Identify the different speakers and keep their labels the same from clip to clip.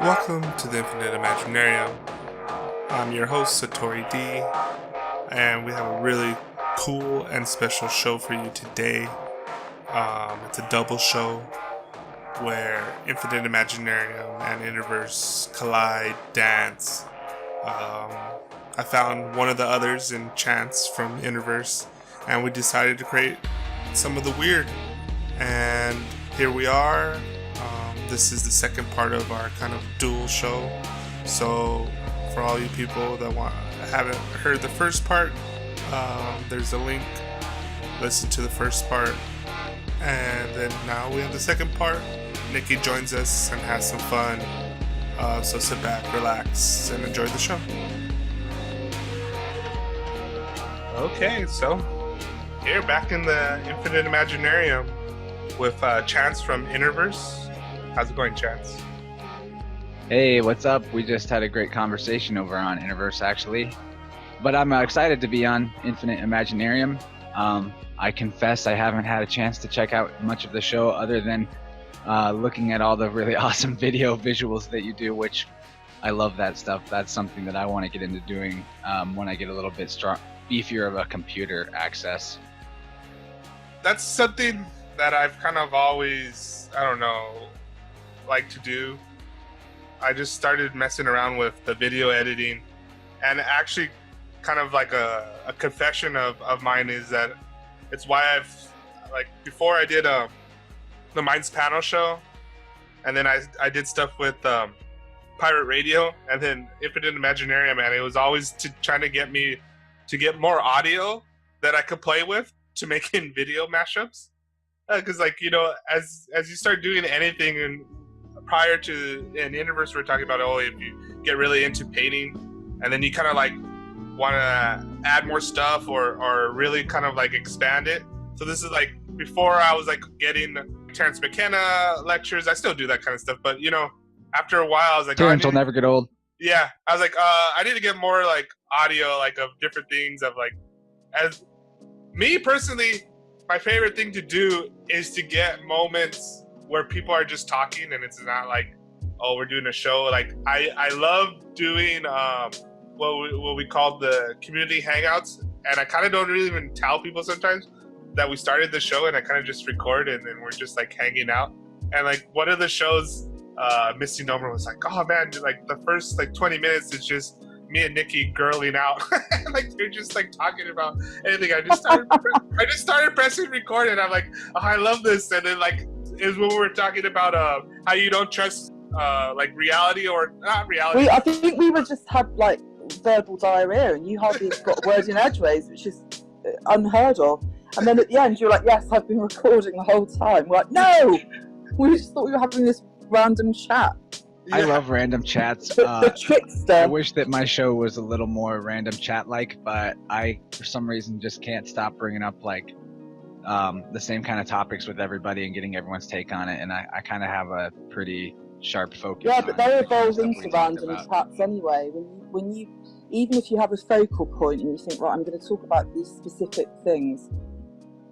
Speaker 1: Welcome to the Infinite Imaginarium. I'm your host, Satori D, and we have a really cool and special show for you today. It's a double show where Infinite Imaginarium and InnerVerse collide, dance. I found one of the others in Chance from InnerVerse, and we decided to create some of the weird. And here we are. This is the second part of our kind of dual show. So for all you people that haven't heard the first part, there's a link. Listen to the first part. And then now we have the second part. Nikki joins us and has some fun. So sit back, relax, and enjoy the show. Okay, so here back in the Infinite Imaginarium with Chance from InnerVerse. How's it going, Chance?
Speaker 2: Hey, what's up? We just had a great conversation over on InnerVerse, actually. But I'm excited to be on Infinite Imaginarium. I confess I haven't had a chance to check out much of the show other than looking at all the really awesome video visuals that you do, which I love that stuff. That's something that I want to get into doing when I get a little bit beefier of a computer access.
Speaker 1: That's something that I've kind of always, like to do. I just started messing around with the video editing, and actually kind of like a confession of mine is that it's why I've, like, before I did the Minds Panel show, and then I did stuff with Pirate Radio, and then Infinite Imaginarium, and it was always trying to get me to get more audio that I could play with to make in video mashups. Because as you start doing anything, and prior to in InnerVerse we're talking about, if you get really into painting and then you kind of like want to add more stuff or really kind of like expand it. So this is like before I was like getting Terrence McKenna lectures. I still do that kind of stuff, but after a while I was like,
Speaker 2: Terrence will never get old.
Speaker 1: Yeah, I was like, I need to get more like audio, like of different things, of like, as me personally, my favorite thing to do is to get moments where people are just talking and it's not like, oh, we're doing a show. Like I love doing what we call the community hangouts, and I kind of don't really even tell people sometimes that we started the show, and I kind of just record and then we're just like hanging out. And like one of the shows, Misty Nomer was like, oh man, like the first like 20 minutes is just me and Nikki girling out. Like they're just like talking about anything. I just started pressing record, and I'm like, oh, I love this. And then like is when we were talking about how you don't trust like reality or not reality.
Speaker 3: I think we were just had like verbal diarrhea, and you hardly got a word in edgeways, which is unheard of. And then at the end, you're like, yes, I've been recording the whole time. We're like, no, we just thought we were having this random chat.
Speaker 2: Yeah. I love random chats.
Speaker 3: The trickster.
Speaker 2: I wish that my show was a little more random chat-like, but I, for some reason, just can't stop bringing up like the same kind of topics with everybody and getting everyone's take on it. And I kind of have a pretty sharp focus.
Speaker 3: Yeah, but they evolve into random chats anyway. When you, even if you have a focal point and you think, right, I'm going to talk about these specific things,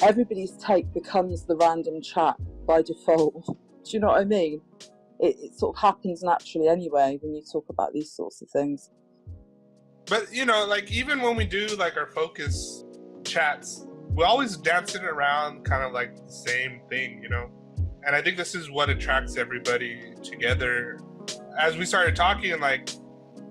Speaker 3: everybody's take becomes the random chat by default. Do you know what I mean? It sort of happens naturally anyway when you talk about these sorts of things.
Speaker 1: But like even when we do like our focus chats, we're always dancing around kind of like the same thing, and I think this is what attracts everybody together. As we started talking, like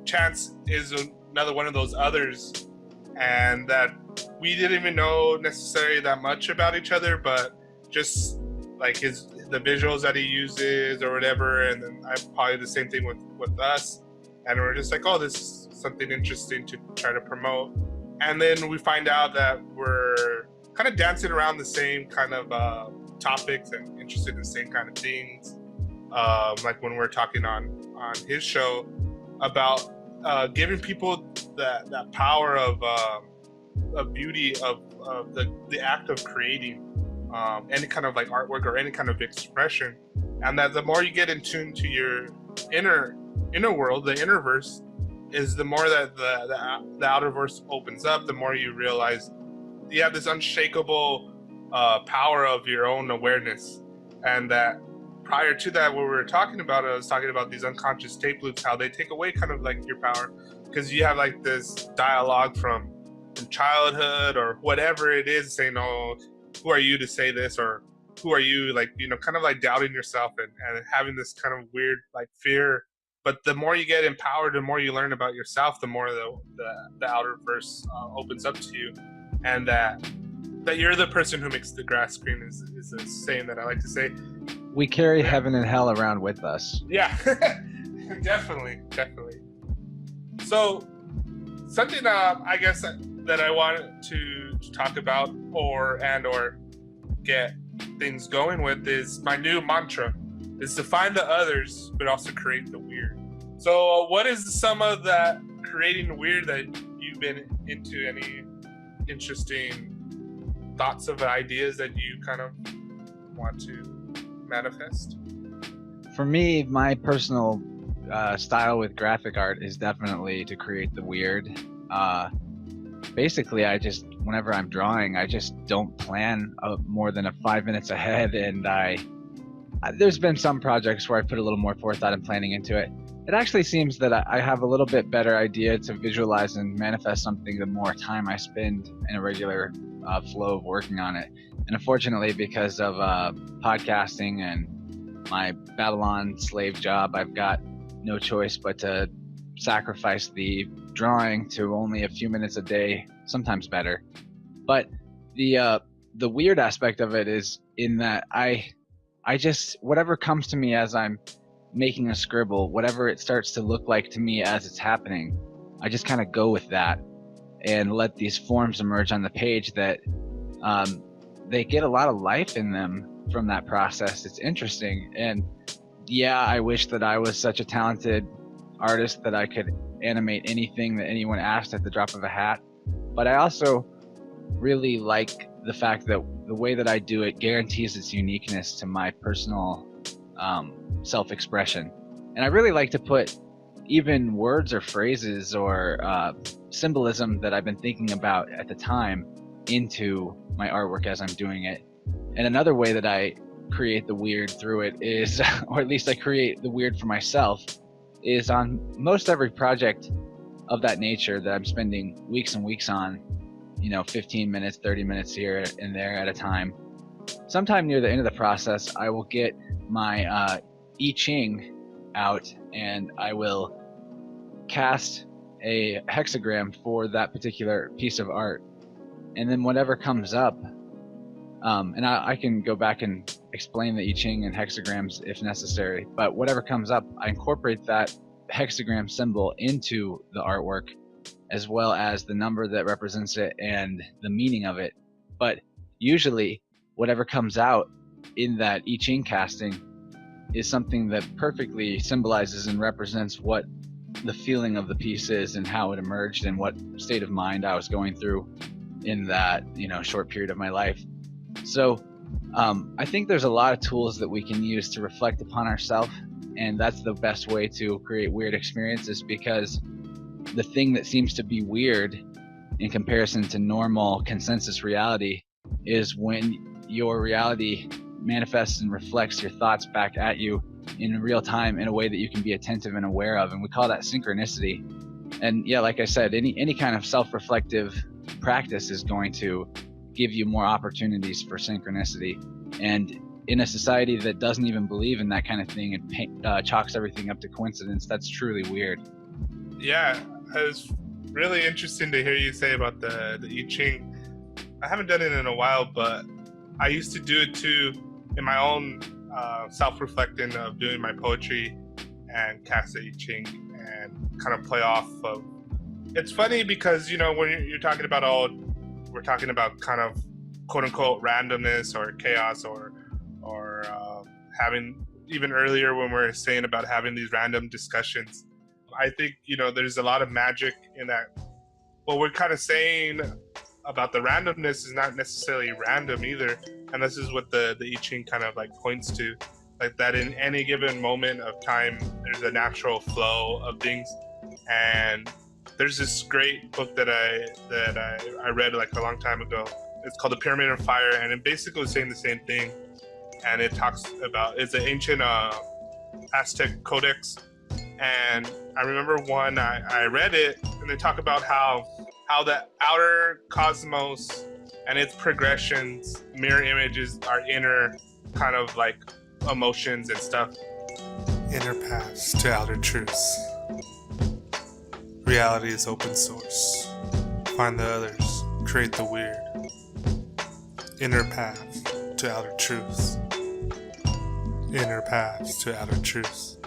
Speaker 1: Chance is another one of those others, and that we didn't even know necessarily that much about each other, but just like the visuals that he uses or whatever, and then I'm probably the same thing with us, and we're just like, oh, this is something interesting to try to promote. And then we find out that we're kind of dancing around the same kind of topics and interested in the same kind of things, like when we're talking on his show about giving people that power of beauty of the act of creating any kind of like artwork or any kind of expression, and that the more you get in tune to your inner world, the InnerVerse, is the more that the outerverse opens up, the more you realize you have this unshakable power of your own awareness, and that prior to that, what we were talking about, I was talking about these unconscious tape loops, how they take away kind of like your power, because you have like this dialogue from childhood or whatever it is saying, oh, who are you to say this, or who are you, like, you know, kind of like doubting yourself and having this kind of weird like fear. But the more you get empowered, the more you learn about yourself, the more the outer verse opens up to you, and that you're the person who makes the grass green is a saying that I like to say.
Speaker 2: We carry heaven and hell around with us.
Speaker 1: Yeah, definitely. So something I guess that I wanted to talk about or get things going with is my new mantra is to find the others but also create the weird. So what is some of that creating the weird that you've been into? Any interesting thoughts of ideas that you kind of want to manifest?
Speaker 2: For me, my personal style with graphic art is definitely to create the weird. Basically, whenever I'm drawing, I just don't plan more than 5 minutes ahead, and there's been some projects where I put a little more forethought and planning into it. It actually seems that I have a little bit better idea to visualize and manifest something the more time I spend in a regular flow of working on it. And unfortunately, because of podcasting and my Babylon slave job, I've got no choice but to sacrifice the drawing to only a few minutes a day, sometimes better. But the weird aspect of it is in that I just, whatever comes to me as I'm making a scribble, whatever it starts to look like to me as it's happening, I just kind of go with that and let these forms emerge on the page that they get a lot of life in them from that process. It's interesting. And yeah, I wish that I was such a talented artist that I could animate anything that anyone asked at the drop of a hat. But I also really like the fact that the way that I do it guarantees its uniqueness to my personal self-expression. And I really like to put even words or phrases or symbolism that I've been thinking about at the time into my artwork as I'm doing it. And another way that I create the weird through it is, or at least I create the weird for myself, is on most every project of that nature that I'm spending weeks and weeks on, 15 minutes, 30 minutes here and there at a time. Sometime near the end of the process, I will get my I Ching out and I will cast a hexagram for that particular piece of art. And then whatever comes up, and I can go back and explain the I Ching and hexagrams if necessary, but whatever comes up, I incorporate that hexagram symbol into the artwork, as well as the number that represents it and the meaning of it. But usually whatever comes out in that I Ching casting is something that perfectly symbolizes and represents what the feeling of the piece is and how it emerged and what state of mind I was going through in that short period of my life. So I think there's a lot of tools that we can use to reflect upon ourselves, and that's the best way to create weird experiences, because the thing that seems to be weird in comparison to normal consensus reality is when your reality manifests and reflects your thoughts back at you in real time in a way that you can be attentive and aware of, and we call that synchronicity. And yeah, like I said, any kind of self-reflective practice is going to give you more opportunities for synchronicity. And in a society that doesn't even believe in that kind of thing and chalks everything up to coincidence, that's truly weird.
Speaker 1: Yeah, it was really interesting to hear you say about the I Ching. I haven't done it in a while, but I used to do it too in my own self-reflecting of doing my poetry and cast the I Ching and kind of play off of. It's funny because, when you're talking about we're talking about kind of quote unquote randomness or chaos or having, even earlier when we were saying about having these random discussions, I think, there's a lot of magic in that. What we're kind of saying about the randomness is not necessarily random either. And this is what the I Ching kind of like points to, like that in any given moment of time, there's a natural flow of things. And there's this great book that I read like a long time ago. It's called The Pyramid of Fire, and it basically was saying the same thing. and it talks about, it's an ancient Aztec codex. And I remember one, I read it, and they talk about how the outer cosmos and its progressions mirror images our inner kind of like emotions and stuff.
Speaker 4: Inner paths to outer truths. Reality is open source. Find the others, create the weird. Inner path to outer truths. Inner paths to outer truths.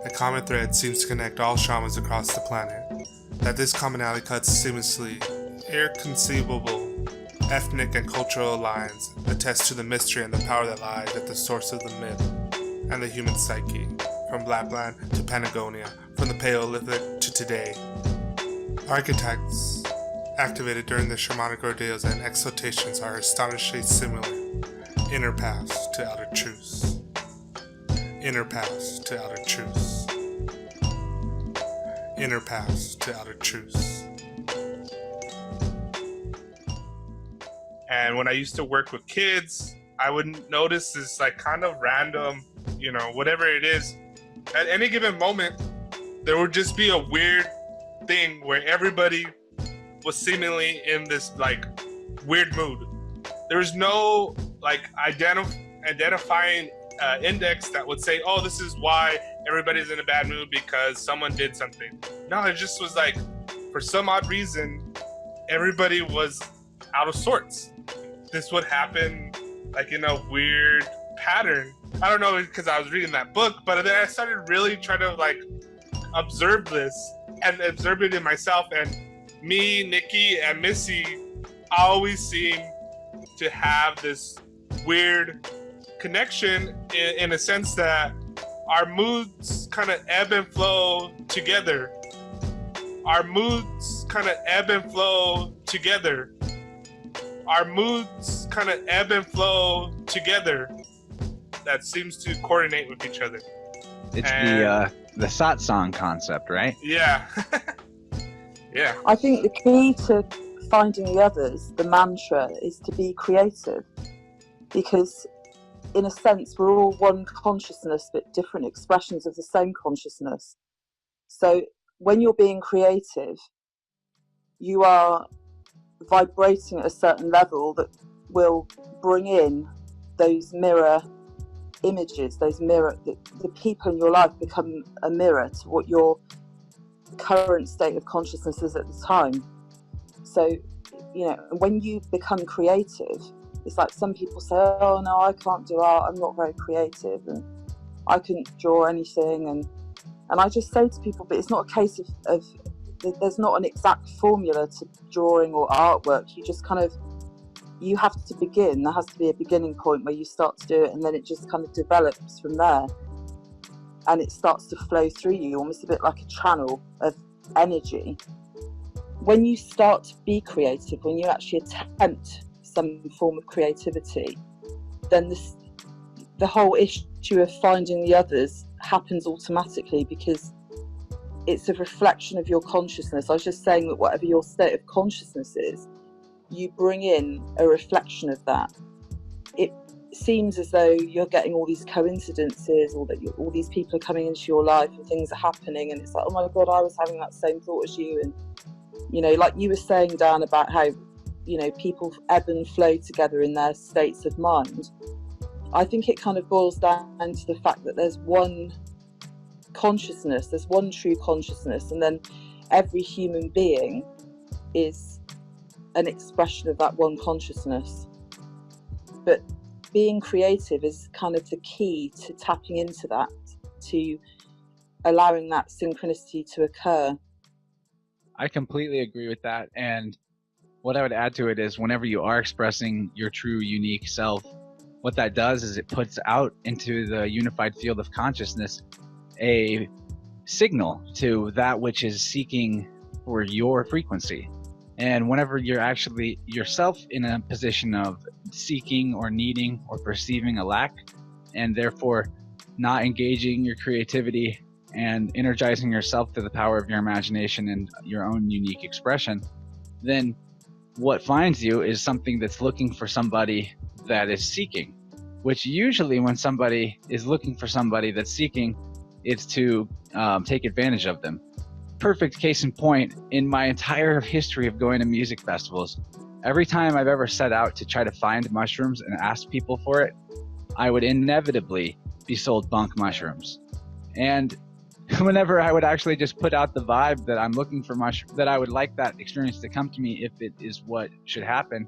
Speaker 4: A common thread seems to connect all shamans across the planet. That this commonality cuts seamlessly, irreconcilable ethnic and cultural lines attest to the mystery and the power that lies at the source of the myth and the human psyche, from Lapland to Patagonia, from the Paleolithic to today. Archetypes activated during the shamanic ordeals and exaltations are astonishingly similar. Inner paths to outer truths. Inner paths to outer truths. Inner paths to outer truths.
Speaker 1: And when I used to work with kids, I would notice this like kind of random, whatever it is, at any given moment, there would just be a weird thing where everybody was seemingly in this like weird mood. There was no like identifying index that would say, oh, this is why everybody's in a bad mood because someone did something. No, it just was like, for some odd reason, everybody was out of sorts. This would happen like in a weird pattern. I don't know, because I was reading that book, but then I started really trying to like observe this and observe it in myself. And me, Nikki, and Missy always seem to have this weird connection in a sense that our moods kind of ebb and flow together. Our moods kind of ebb and flow together. Our moods kind of ebb and flow together. That seems to coordinate with each other.
Speaker 2: It's the satsang concept, right?
Speaker 1: Yeah. Yeah.
Speaker 3: I think the key to finding the others, the mantra, is to be creative, because in a sense we're all one consciousness but different expressions of the same consciousness. So when you're being creative, you are vibrating at a certain level that will bring in those mirror images, the people in your life become a mirror to what your current state of consciousness is at the time. So, when you become creative, it's like some people say, oh no, I can't do art, I'm not very creative and I couldn't draw anything, and I just say to people, but it's not a case of there's not an exact formula to drawing or artwork. You just you have to begin. There has to be a beginning point where you start to do it, and then it just kind of develops from there, and it starts to flow through you, almost a bit like a channel of energy. When you start to be creative, when you actually attempt some form of creativity, then the whole issue of finding the others happens automatically, because it's a reflection of your consciousness. I was just saying that whatever your state of consciousness is, you bring in a reflection of that. It seems as though you're getting all these coincidences, or that all these people are coming into your life and things are happening, and it's like, oh my God, I was having that same thought as you. And like you were saying, Dan, about how people ebb and flow together in their states of mind. I think it kind of boils down to the fact that there's one consciousness, there's one true consciousness, and then every human being is an expression of that one consciousness. But being creative is kind of the key to tapping into that, to allowing that synchronicity to occur.
Speaker 2: I completely agree with that. And what I would add to it is, whenever you are expressing your true unique self, what that does is it puts out into the unified field of consciousness a signal to that which is seeking for your frequency. And whenever you're actually yourself in a position of seeking or needing or perceiving a lack, and therefore not engaging your creativity and energizing yourself through the power of your imagination and your own unique expression, then what finds you is something that's looking for somebody that is seeking, which usually when somebody is looking for somebody that's seeking, it's to take advantage of them. Perfect case in point, in my entire history of going to music festivals, every time I've ever set out to try to find mushrooms and ask people for it, I would inevitably be sold bunk mushrooms. And whenever I would actually just put out the vibe that I'm looking for mushrooms, that I would like that experience to come to me if it is what should happen,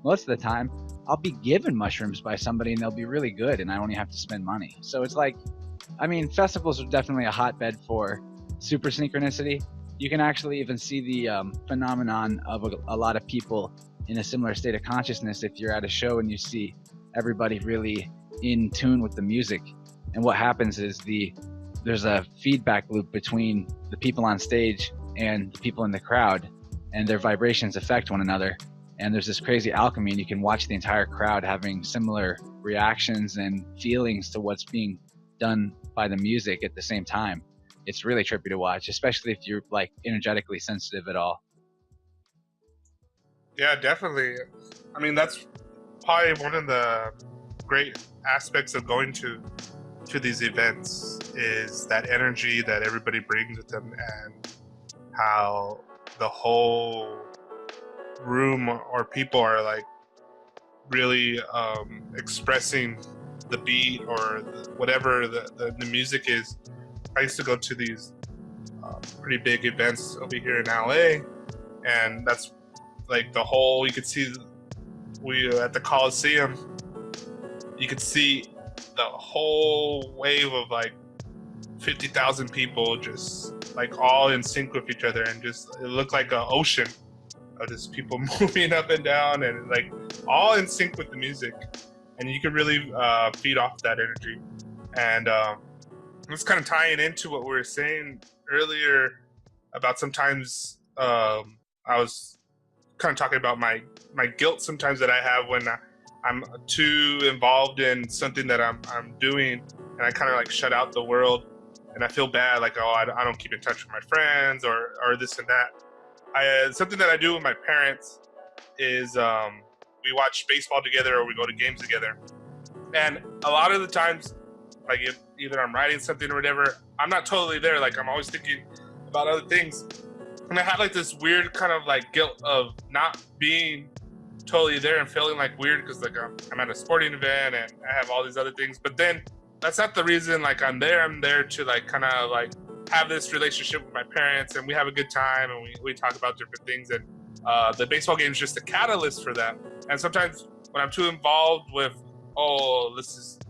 Speaker 2: most of the time I'll be given mushrooms by somebody and they'll be really good and I only have to spend money. So it's like, I mean, festivals are definitely a hotbed for super synchronicity. You can actually even see the phenomenon of a lot of people in a similar state of consciousness if you're at a show and you see everybody really in tune with the music. And what happens is there's a feedback loop between the people on stage and the people in the crowd, and their vibrations affect one another. And there's this crazy alchemy, and you can watch the entire crowd having similar reactions and feelings to what's being done by the music at the same time. It's really trippy to watch, especially if you're like energetically sensitive at all.
Speaker 1: Yeah, definitely. I mean, that's probably one of the great aspects of going to these events is that energy that everybody brings with them, and how the whole room or people are like really expressing the beat or whatever the music is. I used to go to these pretty big events over here in LA, and that's like the whole, you could see, we at the Coliseum, you could see the whole wave of like 50,000 people just like all in sync with each other, and just it looked like an ocean of just people moving up and down and like all in sync with the music, and you could really feed off that energy. And it's kind of tying into what we were saying earlier about sometimes I was kind of talking about my guilt sometimes that I have when I'm too involved in something that I'm doing, and I kind of like shut out the world, and I feel bad, like, oh, I don't keep in touch with my friends or this and that. Something that I do with my parents is we watch baseball together or we go to games together, and a lot of the times, like if either I'm writing something or whatever, I'm not totally there. Like I'm always thinking about other things, and I had like this weird kind of like guilt of not being totally there and feeling like weird because like I'm at a sporting event and I have all these other things. But then that's not the reason. Like I'm there to like kind of like have this relationship with my parents, and we have a good time, and we talk about different things. And the baseball game is just a catalyst for that. And sometimes when I'm too involved with, oh, this is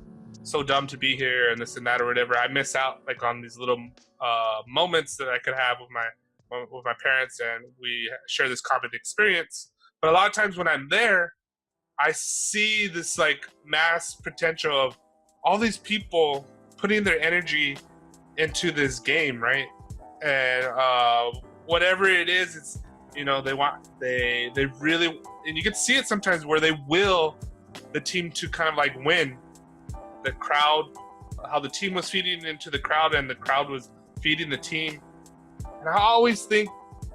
Speaker 1: so dumb to be here and this and that or whatever, I miss out like on these little moments that I could have with my parents, and we share this common experience. But a lot of times when I'm there, I see this like mass potential of all these people putting their energy into this game, right? And whatever it is, it's, you know, they really, and you can see it sometimes where they will the team to kind of like win. The crowd, how the team was feeding into the crowd and the crowd was feeding the team. And I always think,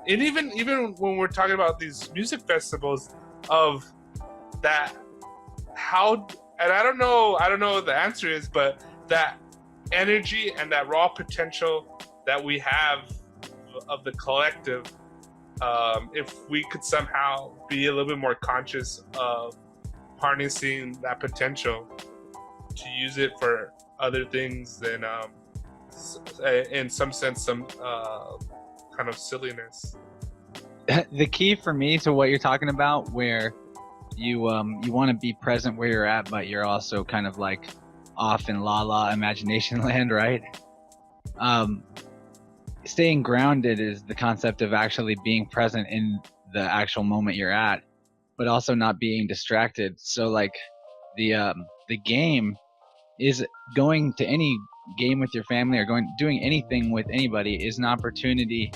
Speaker 1: and even when we're talking about these music festivals, of that, how, and I don't know what the answer is, but that energy and that raw potential that we have of the collective, if we could somehow be a little bit more conscious of harnessing that potential to use it for other things than in some sense some kind of silliness.
Speaker 2: The key for me to what you're talking about, where you want to be present where you're at, but you're also kind of like off in la imagination land, right? Staying grounded is the concept of actually being present in the actual moment you're at, but also not being distracted. So like the game is, going to any game with your family or doing anything with anybody is an opportunity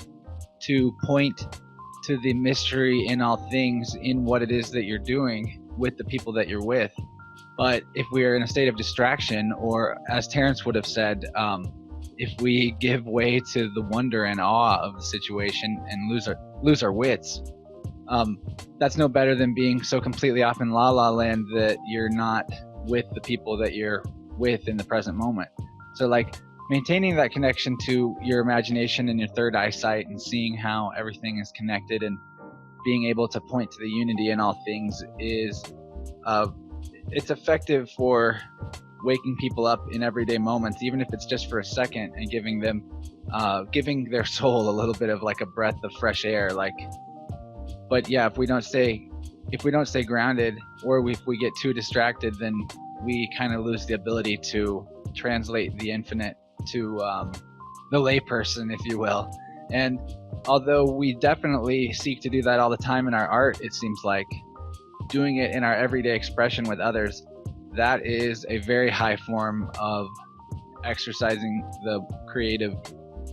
Speaker 2: to point to the mystery in all things, in what it is that you're doing with the people that you're with. But if we're in a state of distraction, or as Terrence would have said, if we give way to the wonder and awe of the situation and lose our wits, that's no better than being so completely off in la la land that you're not with the people that you're with in the present moment. So like maintaining that connection to your imagination and your third eyesight and seeing how everything is connected and being able to point to the unity in all things is it's effective for waking people up in everyday moments, even if it's just for a second, and giving their soul a little bit of like a breath of fresh air. Like, but yeah, if we don't stay grounded, or if we get too distracted, then we kind of lose the ability to translate the infinite to the layperson, if you will. And although we definitely seek to do that all the time in our art, it seems like doing it in our everyday expression with others, that is a very high form of exercising the creative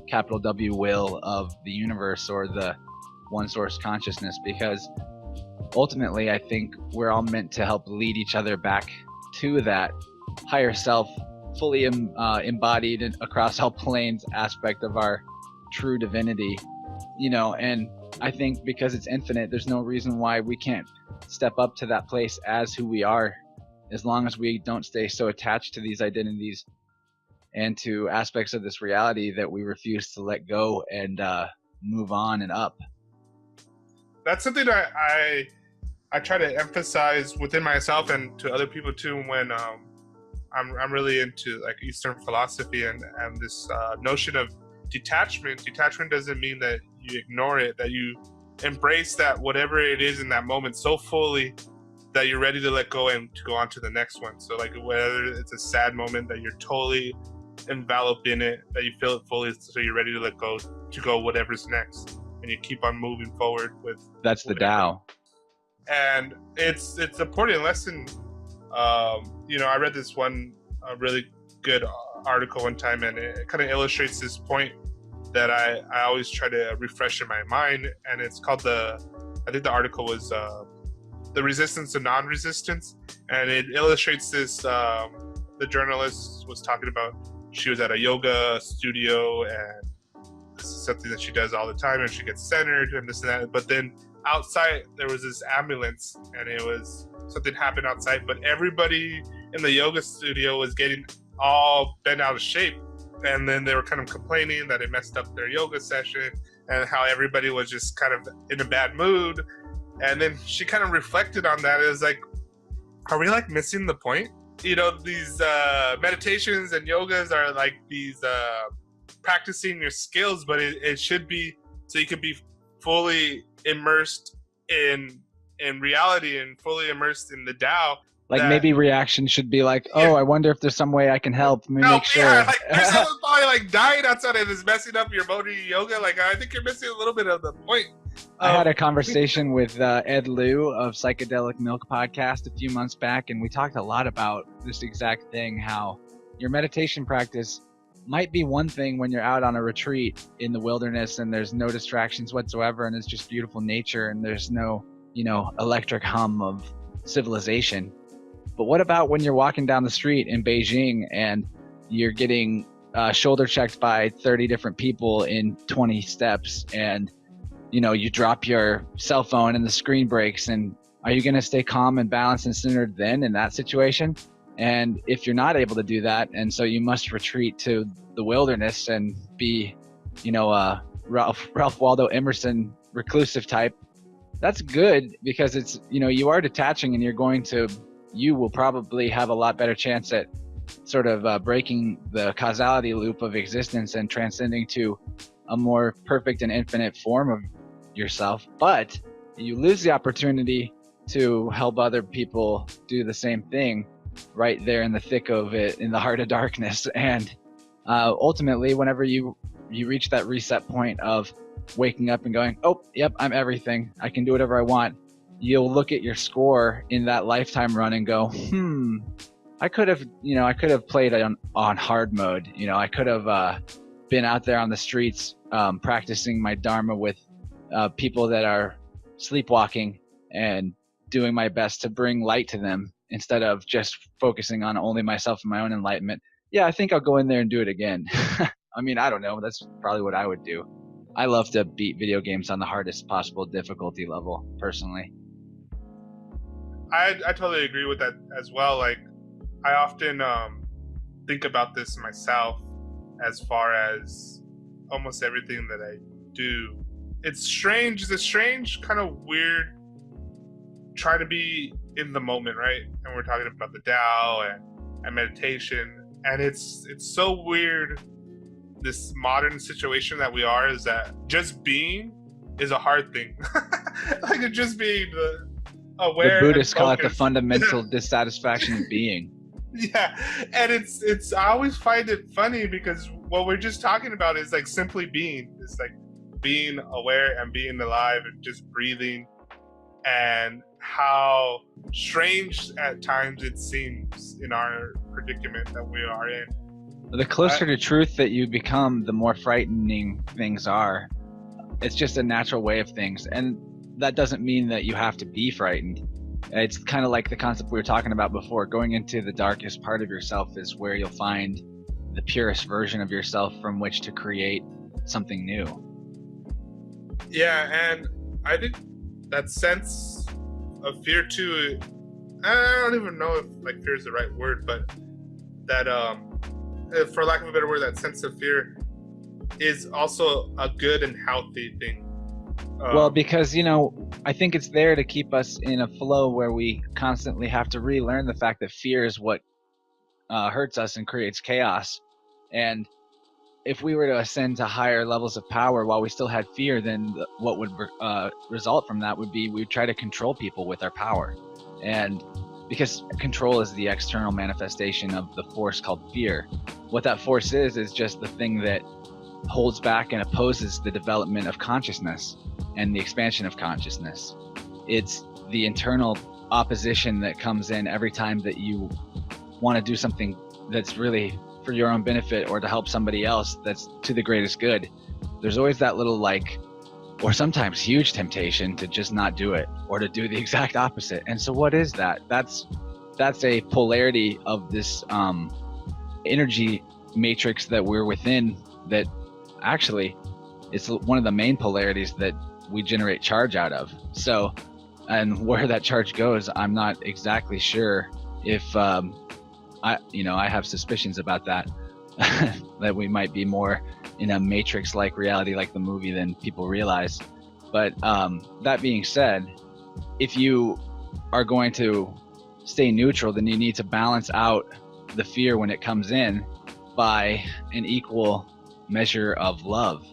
Speaker 2: capital W will of the universe or the one source consciousness, because ultimately I think we're all meant to help lead each other back to that higher self, fully embodied across all planes aspect of our true divinity, and I think because it's infinite, there's no reason why we can't step up to that place as who we are, as long as we don't stay so attached to these identities and to aspects of this reality that we refuse to let go and move on and up.
Speaker 1: That's something that I try to emphasize within myself and to other people too, when I'm really into like Eastern philosophy and this notion of detachment. Detachment doesn't mean that you ignore it, that you embrace that whatever it is in that moment so fully that you're ready to let go and to go on to the next one. So like whether it's a sad moment, that you're totally enveloped in it, that you feel it fully, so you're ready to let go to go whatever's next, and you keep on moving forward with.
Speaker 2: That's the Tao.
Speaker 1: And it's an important lesson. I read this one really good article one time, and it kind of illustrates this point that I always try to refresh in my mind. And it's called I think the article was The Resistance to Non-Resistance. And it illustrates this, the journalist was talking about, she was at a yoga studio, and this is something that she does all the time, and she gets centered and this and that. But then outside there was this ambulance, and it was something happened outside, but everybody in the yoga studio was getting all bent out of shape, and then they were kind of complaining that it messed up their yoga session and how everybody was just kind of in a bad mood. And then she kind of reflected on that. It was like, are we like missing the point? These meditations and yogas are like these practicing your skills, but it should be so you can be fully immersed in reality and fully immersed in the Tao.
Speaker 2: Like maybe reaction should be like, oh, I wonder if there's some way I can help. Make sure.
Speaker 1: Yeah, like there's someone probably like dying outside and is messing up your Bodhi yoga. Like I think you're missing a little bit of the point.
Speaker 2: I had a conversation with Ed Liu of Psychedelic Milk podcast a few months back, and we talked a lot about this exact thing, how your meditation practice might be one thing when you're out on a retreat in the wilderness and there's no distractions whatsoever, and it's just beautiful nature and there's no, electric hum of civilization. But what about when you're walking down the street in Beijing and you're getting shoulder checked by 30 different people in 20 steps, and you drop your cell phone and the screen breaks, and are you going to stay calm and balanced and centered then in that situation? And if you're not able to do that, and so you must retreat to the wilderness and be, Ralph Waldo Emerson reclusive type, that's good, because it's, you are detaching, and you will probably have a lot better chance at sort of breaking the causality loop of existence and transcending to a more perfect and infinite form of yourself. But you lose the opportunity to help other people do the same thing right there in the thick of it, in the heart of darkness. And ultimately, whenever you reach that reset point of waking up and going, oh, yep, I'm everything, I can do whatever I want, you'll look at your score in that lifetime run and go, I could have played on hard mode. I could have been out there on the streets practicing my Dharma with people that are sleepwalking and doing my best to bring light to them, instead of just focusing on only myself and my own enlightenment. Yeah, I think I'll go in there and do it again. I mean, I don't know. That's probably what I would do. I love to beat video games on the hardest possible difficulty level, personally.
Speaker 1: I totally agree with that as well. Like, I often think about this myself as far as almost everything that I do. It's strange. It's a strange, kind of weird trying to be in the moment, right? And we're talking about the Tao and meditation. And it's so weird, this modern situation that we are, is that just being is a hard thing. Like, just being aware.
Speaker 2: The Buddhists call it the
Speaker 1: focused.
Speaker 2: fundamental dissatisfaction of being.
Speaker 1: Yeah, and it's I always find it funny because what we're just talking about is like simply being. It's like being aware and being alive and just breathing, and how strange at times it seems in our predicament that we are in.
Speaker 2: The closer to truth that you become, the more frightening things are. It's just a natural way of things, and that doesn't mean that you have to be frightened. It's kind of like the concept we were talking about before. Going into the darkest part of yourself is where you'll find the purest version of yourself from which to create something new.
Speaker 1: Yeah, and I think that sense of fear too, I don't even know if like fear is the right word, but that for lack of a better word, that sense of fear is also a good and healthy thing.
Speaker 2: Well, because, I think it's there to keep us in a flow where we constantly have to relearn the fact that fear is what hurts us and creates chaos. And if we were to ascend to higher levels of power while we still had fear, then what would result from that would be we would try to control people with our power. And because control is the external manifestation of the force called fear, what that force is just the thing that holds back and opposes the development of consciousness and the expansion of consciousness. It's the internal opposition that comes in every time that you want to do something that's really for your own benefit or to help somebody else that's to the greatest good. There's always that little or sometimes huge temptation to just not do it or to do the exact opposite. And so what is that? That's a polarity of this energy matrix that we're within, that actually it's one of the main polarities that we generate charge out of. So, and where that charge goes, I'm not exactly sure. If I have suspicions about that, that we might be more in a matrix-like reality like the movie than people realize. But that being said, if you are going to stay neutral, then you need to balance out the fear when it comes in by an equal measure of love,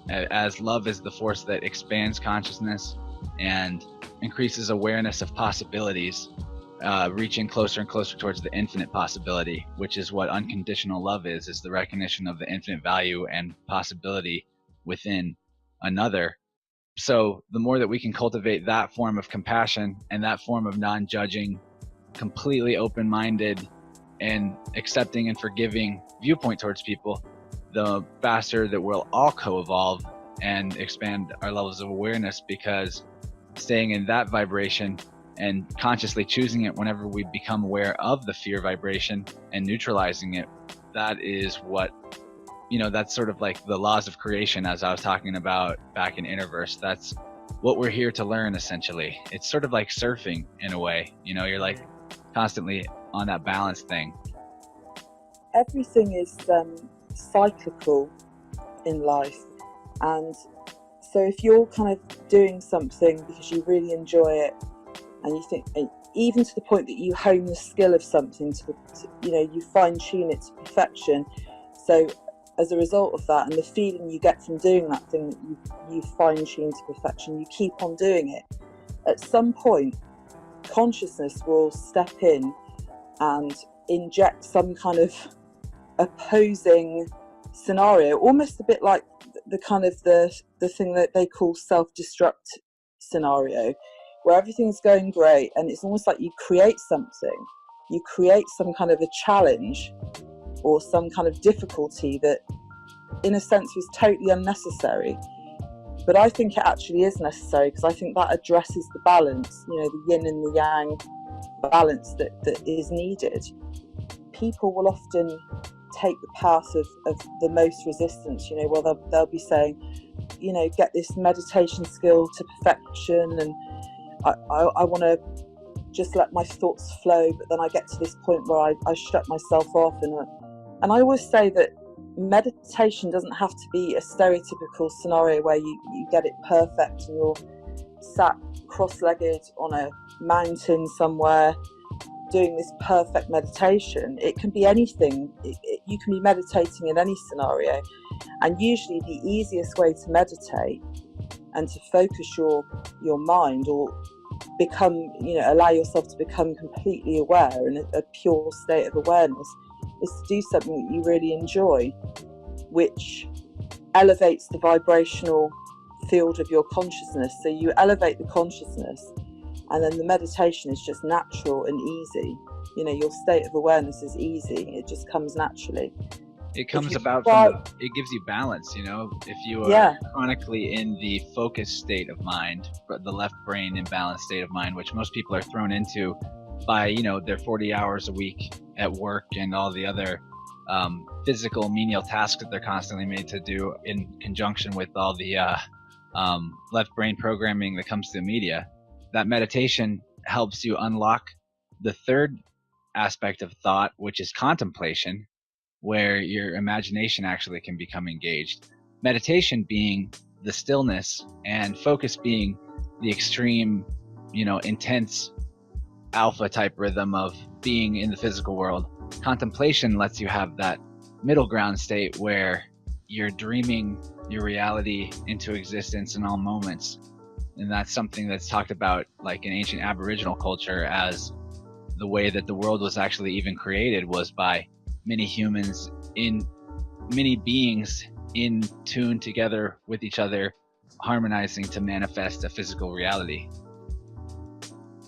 Speaker 2: as love is the force that expands consciousness and increases awareness of possibilities, reaching closer and closer towards the infinite possibility, which is what unconditional love is the recognition of the infinite value and possibility within another. So the more that we can cultivate that form of compassion and that form of non-judging, completely open-minded and accepting and forgiving viewpoint towards people, the faster that we'll all co-evolve and expand our levels of awareness, because staying in that vibration and consciously choosing it whenever we become aware of the fear vibration and neutralizing it, that is what, that's sort of like the laws of creation, as I was talking about back in InnerVerse. That's what we're here to learn, essentially. It's sort of like surfing in a way, you're like constantly on that balance thing.
Speaker 3: Everything is cyclical in life, and so if you're kind of doing something because you really enjoy it and you think, even to the point that you hone the skill of something to you fine-tune it to perfection, so as a result of that and the feeling you get from doing that thing that you fine-tune to perfection, you keep on doing it. At some point, consciousness will step in and inject some kind of opposing scenario, almost a bit like the kind of the thing that they call self-destruct scenario, where everything's going great and it's almost like you create some kind of a challenge or some kind of difficulty that in a sense was totally unnecessary. But I think it actually is necessary, because I think that addresses the balance, the yin and the yang balance that is needed. People will often take the path of the most resistance, they'll be saying, get this meditation skill to perfection, and I want to just let my thoughts flow, but then I get to this point where I shut myself off, and I always say that meditation doesn't have to be a stereotypical scenario where you get it perfect and you're sat cross-legged on a mountain somewhere doing this perfect meditation. It can be anything. You can be meditating in any scenario, and usually the easiest way to meditate and to focus your mind, or allow yourself to become completely aware in a pure state of awareness, is to do something that you really enjoy, which elevates the vibrational field of your consciousness. So you elevate the consciousness, and then the meditation is just natural and easy. Your state of awareness is easy. It just comes naturally.
Speaker 2: It comes about it gives you balance, if you are chronically in the focused state of mind, the left brain imbalanced state of mind, which most people are thrown into by, their 40 hours a week at work and all the other physical menial tasks that they're constantly made to do, in conjunction with all the left brain programming that comes through media. That meditation helps you unlock the third aspect of thought, which is contemplation, where your imagination actually can become engaged. Meditation being the stillness, and focus being the extreme, intense alpha type rhythm of being in the physical world. Contemplation lets you have that middle ground state where you're dreaming your reality into existence in all moments. And that's something that's talked about, like in ancient Aboriginal culture, as the way that the world was actually even created was by many humans, many beings in tune together with each other, harmonizing to manifest a physical reality.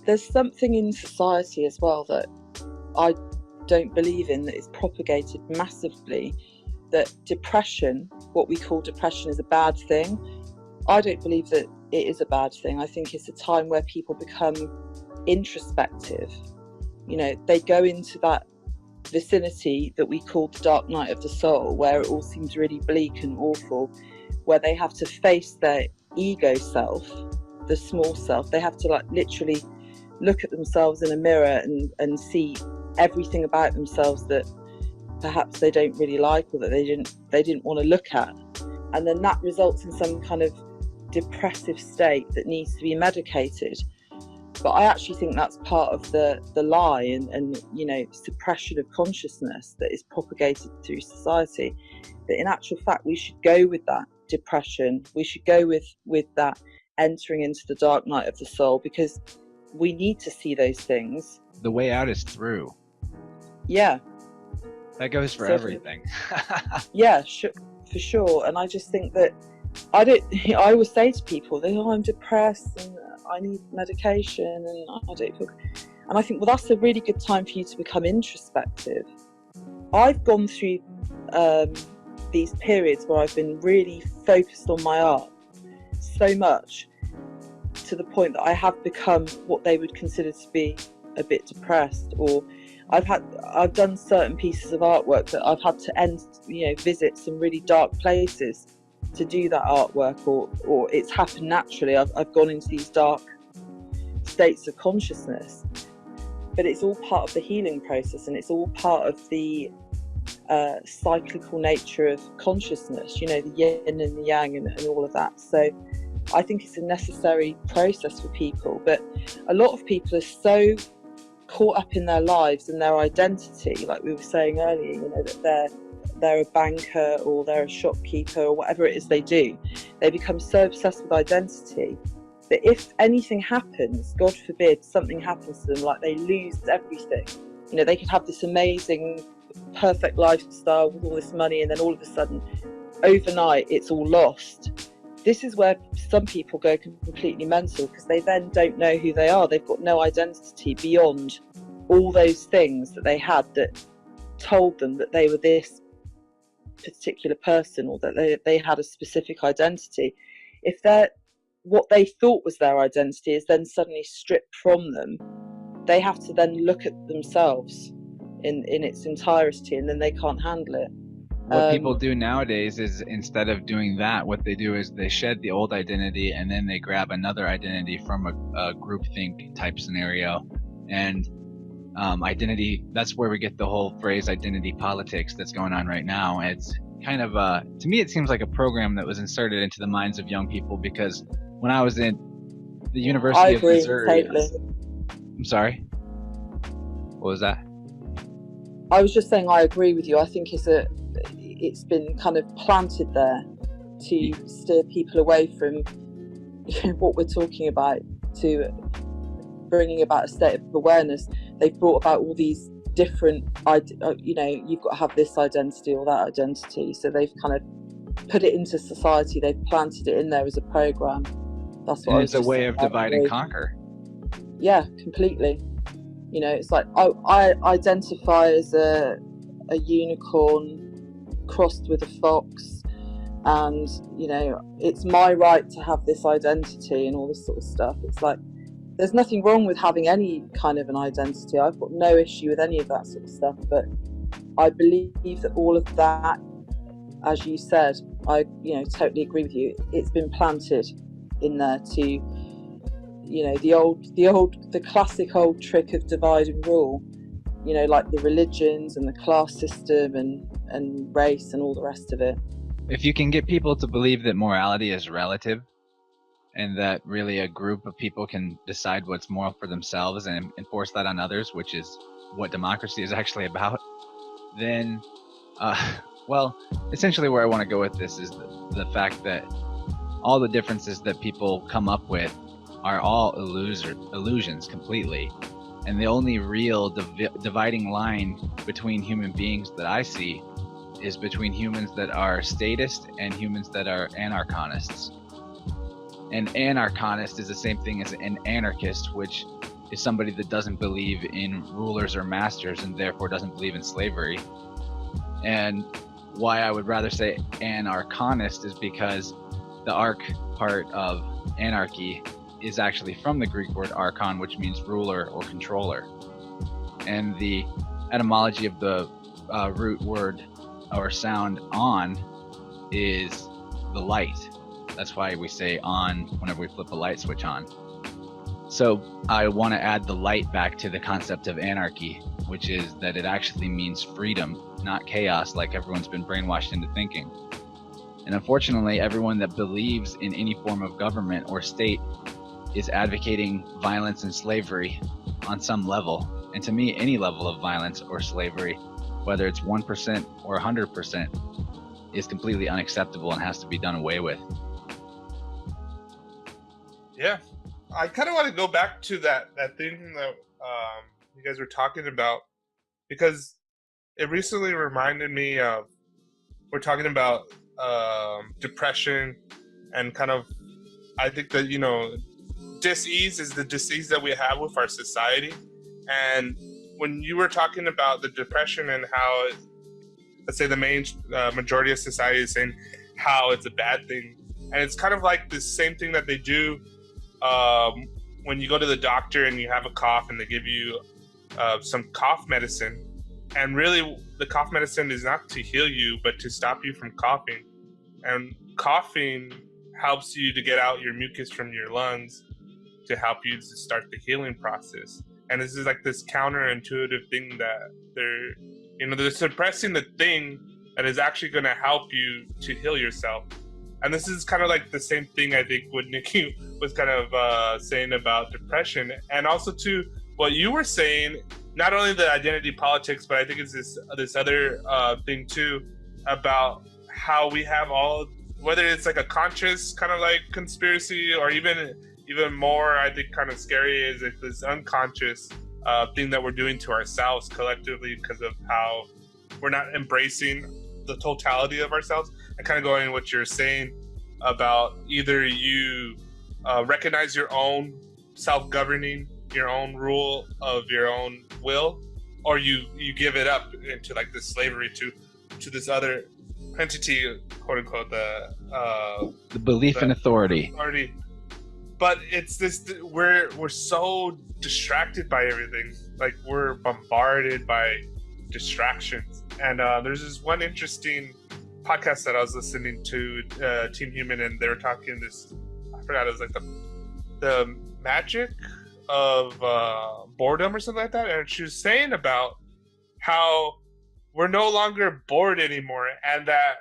Speaker 3: There's something in society as well that I don't believe in, that is propagated massively, that depression, what we call depression, is a bad thing. I don't believe that it is a bad thing. I think it's a time where people become introspective. They go into that vicinity that we call the dark night of the soul, where it all seems really bleak and awful, where they have to face their ego self, the small self. They have to literally look at themselves in a mirror and see everything about themselves that perhaps they don't really like, or that they didn't want to look at, and then that results in some kind of depressive state that needs to be medicated. But I actually think that's part of the lie and suppression of consciousness that is propagated through society, that in actual fact we should go with that depression, we should go with that entering into the dark night of the soul, because we need to see those things. The way out is through. Yeah.
Speaker 2: That goes for everything.
Speaker 3: Yeah, for sure. And I just think that I always say to people, I'm depressed and I need medication and I don't feel... And I think, well, that's a really good time for you to become introspective. I've gone through these periods where I've been really focused on my art so much, to the point that I have become what they would consider to be a bit depressed, or I've done certain pieces of artwork that I've had to visit some really dark places to do that artwork, or it's happened naturally. I've gone into these dark states of consciousness, but it's all part of the healing process, and it's all part of the cyclical nature of consciousness, the yin and the yang and all of that. So I think it's a necessary process for people, but a lot of people are so caught up in their lives and their identity, like we were saying earlier, that they're a banker or they're a shopkeeper or whatever it is they do. They become so obsessed with identity that if anything happens, God forbid, something happens to them, like they lose everything. They could have this amazing, perfect lifestyle with all this money, and then all of a sudden, overnight, it's all lost. This is where some people go completely mental, because they then don't know who they are. They've got no identity beyond all those things that they had that told them that they were this particular person, or that they had a specific identity. If what they thought was their identity is then suddenly stripped from them, they have to then look at themselves in its entirety, and then they can't handle it.
Speaker 2: What people do nowadays is, instead of doing that, what they do is they shed the old identity and then they grab another identity from a groupthink type scenario. And identity, that's where we get the whole phrase identity politics that's going on right now. It's kind of, to me, it seems like a program that was inserted into the minds of young people, because when I was in the University of Missouri...
Speaker 3: Totally.
Speaker 2: I'm sorry? What was that?
Speaker 3: I was just saying I agree with you. I think it's been kind of planted there to steer people away from what we're talking about, to bringing about a state of awareness. They've brought about all these different, you've got to have this identity or that identity. So they've kind of put it into society. They've planted it in there as a program. That's what. And
Speaker 2: it's a way of divide and conquer.
Speaker 3: Yeah, completely. It's like, I identify as a unicorn crossed with a fox, and it's my right to have this identity and all this sort of stuff. It's like, there's nothing wrong with having any kind of an identity. I've got no issue with any of that sort of stuff, but I believe that all of that, as you said, I totally agree with you, it's been planted in there to the classic old trick of divide and rule, like the religions and the class system and race and all the rest of it.
Speaker 2: If you can get people to believe that morality is relative, and that really a group of people can decide what's moral for themselves and enforce that on others, which is what democracy is actually about, then, essentially where I want to go with this is the fact that all the differences that people come up with are all illusions completely. And the only real dividing line between human beings that I see is between humans that are statist and humans that are anarchonists. An anarchonist is the same thing as an anarchist, which is somebody that doesn't believe in rulers or masters and therefore doesn't believe in slavery. And why I would rather say anarchonist is because the arch part of anarchy is actually from the Greek word archon, which means ruler or controller. And the etymology of the root word or sound on is the light. That's why we say on whenever we flip a light switch on. So I want to add the light back to the concept of anarchy, which is that it actually means freedom, not chaos like everyone's been brainwashed into thinking. And unfortunately, everyone that believes in any form of government or state is advocating violence and slavery on some level. And to me, any level of violence or slavery, whether it's 1% or 100%, is completely unacceptable and has to be done away with.
Speaker 1: Yeah, I kind of want to go back to that thing that you guys were talking about, because it recently reminded me of, we're talking about depression and kind of, I think that, dis-ease is the disease that we have with our society. And when you were talking about the depression and how, let's say the main majority of society is saying how it's a bad thing, and it's kind of like the same thing that they do when you go to the doctor and you have a cough and they give you some cough medicine, and really the cough medicine is not to heal you but to stop you from coughing. And coughing helps you to get out your mucus from your lungs to help you to start the healing process. And this is like this counterintuitive thing that they're suppressing the thing that is actually going to help you to heal yourself. And this is kind of like the same thing, I think, what Nikki was kind of saying about depression. And also, too, what you were saying, not only the identity politics, but I think it's this other thing, too, about how we have all, whether it's like a conscious kind of like conspiracy or even more, I think, kind of scary is like this unconscious thing that we're doing to ourselves collectively because of how we're not embracing the totality of ourselves. And kind of going in what you're saying about either you recognize your own self-governing, your own rule of your own will, or you give it up into like this slavery to this other entity, quote unquote, the
Speaker 2: belief in authority.
Speaker 1: But it's this, we're so distracted by everything. Like, we're bombarded by distractions, And there's this one interesting podcast that I was listening to, Team Human, and they were talking this. I forgot, it was like the magic of boredom or something like that. And she was saying about how we're no longer bored anymore, and that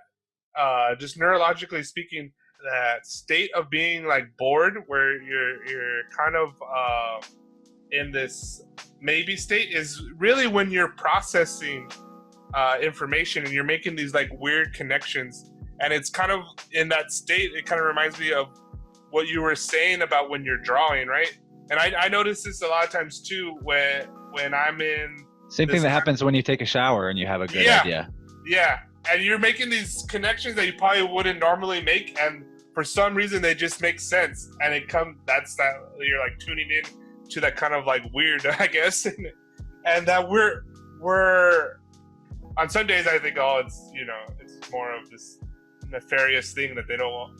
Speaker 1: just neurologically speaking, that state of being like bored, where you're kind of in this maybe state, is really when you're processing information and you're making these like weird connections. And it's kind of in that state, it kind of reminds me of what you were saying about when you're drawing, right? And I notice this a lot of times too, when I'm in
Speaker 2: Same thing that happens when you take a shower and you have a good idea.
Speaker 1: Yeah, and you're making these connections that you probably wouldn't normally make, and for some reason they just make sense. And that's that you're like tuning in to that kind of like weird, I guess, and that we're on some days I think, oh, it's more of this nefarious thing that they don't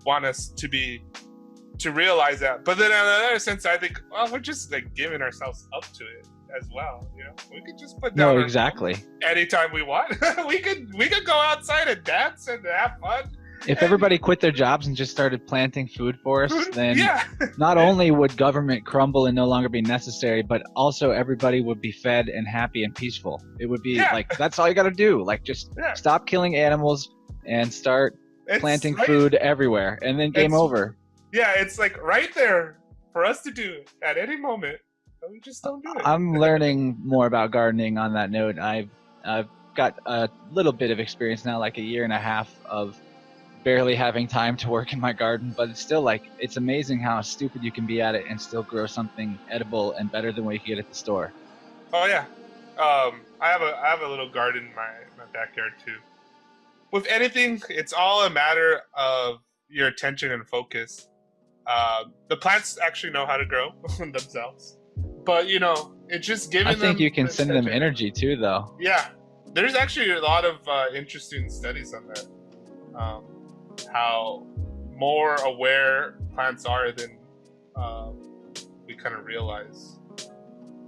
Speaker 1: want us to realize that. But then in another sense, I think, well, we're just like giving ourselves up to it as well. We could just put down
Speaker 2: exactly
Speaker 1: anytime we want. we could go outside and dance and have fun.
Speaker 2: If everybody quit their jobs and just started planting food forests, then not only would government crumble and no longer be necessary, but also everybody would be fed and happy and peaceful. It would be like, that's all you got to do. Like, just stop killing animals and start planting food everywhere, and then game over. Yeah,
Speaker 1: it's like right there for us to do at any moment. We just don't do it.
Speaker 2: I'm learning more about gardening on that note. I've got a little bit of experience now, like a year and a half of barely having time to work in my garden, but it's still like, it's amazing how stupid you can be at it and still grow something edible and better than what you can get at the store.
Speaker 1: Oh yeah. I have a little garden in my backyard too. With anything, it's all a matter of your attention and focus. The plants actually know how to grow themselves, but it's just giving them.
Speaker 2: I think you can send them energy too, though.
Speaker 1: Yeah, there's actually a lot of interesting studies on that. How more aware plants are than we kind of realize.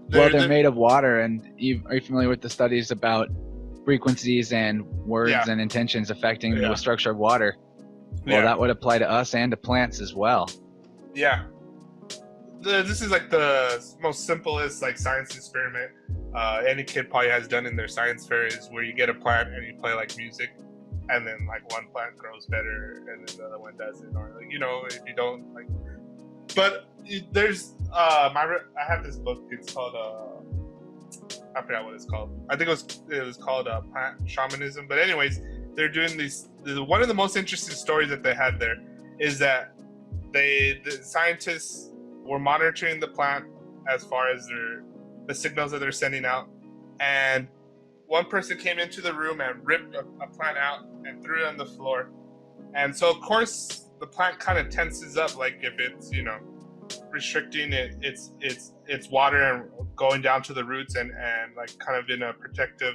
Speaker 2: They're made of water, and are you familiar with the studies about frequencies and words and intentions affecting the structure of water? Well, that would apply to us and to plants as well.
Speaker 1: Yeah. This is like the most simplest like science experiment any kid probably has done in their science fair, is where you get a plant and you play like music, and then like one plant grows better and then the other one doesn't, or like, if you don't like. But there's I have this book. It's called I forgot what it's called. I think it was called Plant Shamanism. But anyways, they're doing these. One of the most interesting stories that they had there is that the scientists were monitoring the plant as far as the signals that they're sending out, and one person came into the room and ripped a plant out and threw it on the floor. And so of course the plant kind of tenses up, like if it's restricting its water and going down to the roots and like kind of in a protective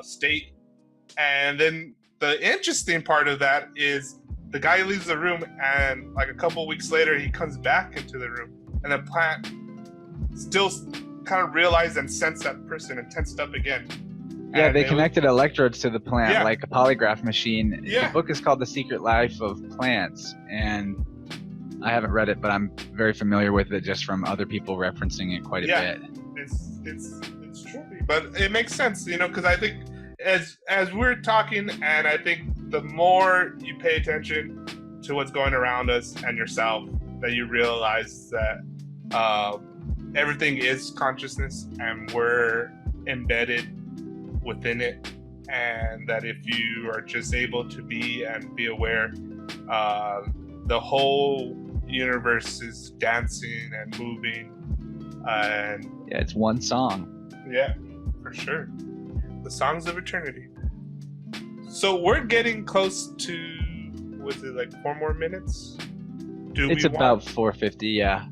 Speaker 1: state. And then the interesting part of that is the guy leaves the room, and like a couple weeks later he comes back into the room, and the plant still kind of realized and sensed that person and tensed up again.
Speaker 2: Yeah, they connected electrodes to the plant like a polygraph machine. The book is called The Secret Life of Plants, and I haven't read it, but I'm very familiar with it just from other people referencing it quite a bit.
Speaker 1: It's trippy, but it makes sense, because I think as we're talking, and I think the more you pay attention to what's going around us and yourself, that you realize that everything is consciousness and we're embedded within it, and that if you are just able to be aware, the whole universe is dancing and moving, and
Speaker 2: it's one song.
Speaker 1: Yeah, for sure. The songs of eternity. So we're getting close to, was it like 4 more minutes?
Speaker 2: It's about 4:50, yeah.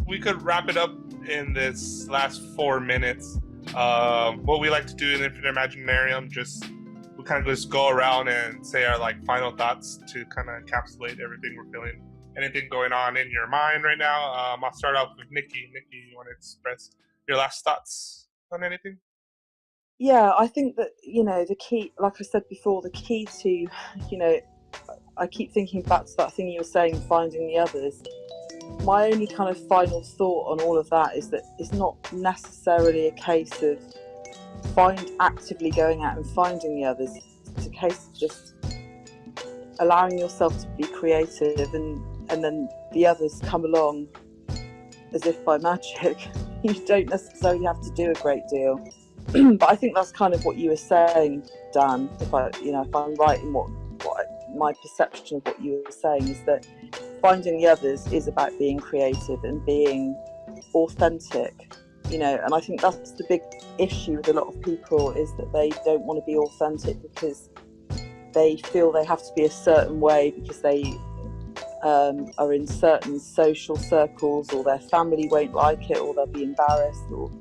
Speaker 1: We could wrap it up in this last 4 minutes. What we like to do in Infinite Imaginarium, we kind of just go around and say our like final thoughts to kind of encapsulate everything we're feeling. Anything going on in your mind right now? I'll start off with Nikki. Nikki, you want to express your last thoughts on anything?
Speaker 3: Yeah, I think that, the key, like I said before, the key to, I keep thinking back to that thing you were saying, finding the others. My only kind of final thought on all of that is that it's not necessarily a case of actively going out and finding the others. It's a case of just allowing yourself to be creative, and then the others come along as if by magic. You don't necessarily have to do a great deal. But I think that's kind of what you were saying, Dan. If I'm right in what my perception of what you were saying is that finding the others is about being creative and being authentic, and I think that's the big issue with a lot of people, is that they don't want to be authentic because they feel they have to be a certain way because they are in certain social circles, or their family won't like it, or they'll be embarrassed, or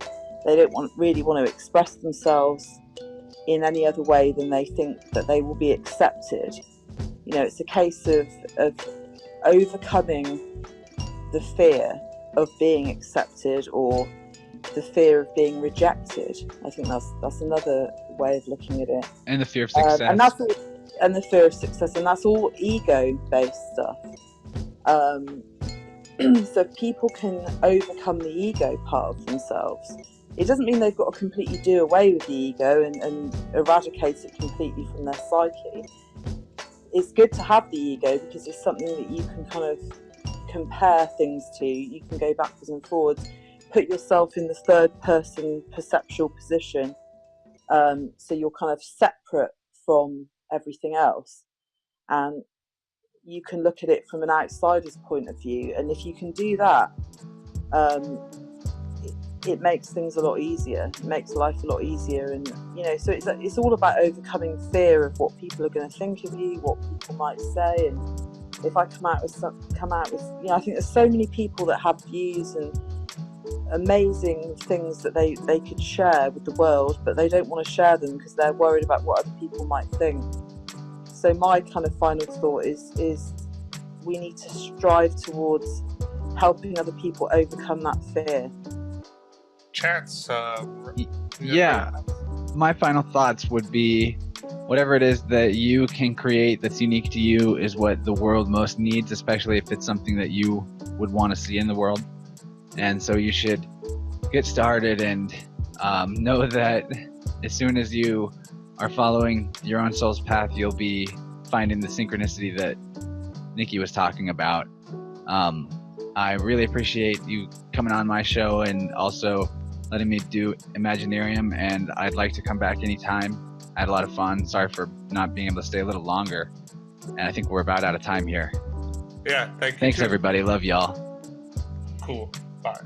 Speaker 3: they don't really want to express themselves in any other way than they think that they will be accepted. It's a case of overcoming the fear of being accepted, or the fear of being rejected. I think that's another way of looking at it.
Speaker 2: And the fear of success.
Speaker 3: And the fear of success, and that's all ego-based stuff. So if people can overcome the ego part of themselves, it doesn't mean they've got to completely do away with the ego and eradicate it completely from their psyche. It's good to have the ego because it's something that you can kind of compare things to. You can go backwards and forwards, put yourself in the third person perceptual position, so you're kind of separate from everything else, and you can look at it from an outsider's point of view. And if you can do that, it makes things a lot easier. It makes life a lot easier. And so it's all about overcoming fear of what people are going to think of you, what people might say. And if I come out with I think there's so many people that have views and amazing things that they could share with the world, but they don't want to share them because they're worried about what other people might think. So my kind of final thought is we need to strive towards helping other people overcome that fear.
Speaker 1: Chance.
Speaker 2: Yeah. My final thoughts would be, whatever it is that you can create that's unique to you is what the world most needs, especially if it's something that you would want to see in the world. And so you should get started and know that as soon as you are following your own soul's path, you'll be finding the synchronicity that Nikki was talking about. I really appreciate you coming on my show and also letting me do Imaginarium, and I'd like to come back anytime. I had a lot of fun. Sorry for not being able to stay a little longer. And I think we're about out of time here.
Speaker 1: Yeah, thank you.
Speaker 2: Thanks, everybody. Love y'all.
Speaker 1: Cool. Bye.